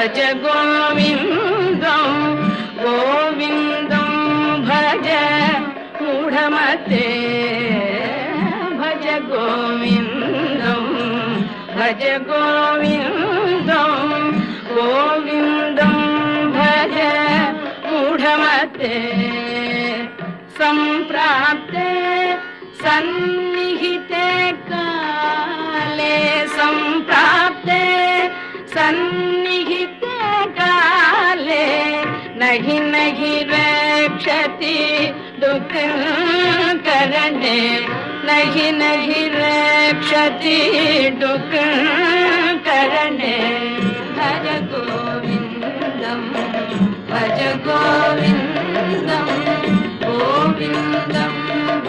भज गोविन्दं गोविन्दं भज मूढमते भज गोविन्दं भज गोविन्दं गोविन्दं भज मूढमते सम्प्राप्ते सन्निहिते काले सम्प्राप्ते सन्निहिते काले नहि नहि रक्षति दुःखकरणे नहि नहि रक्षति दुःखकरणे भज गोविन्दं भज गोविन्दं गोविन्दं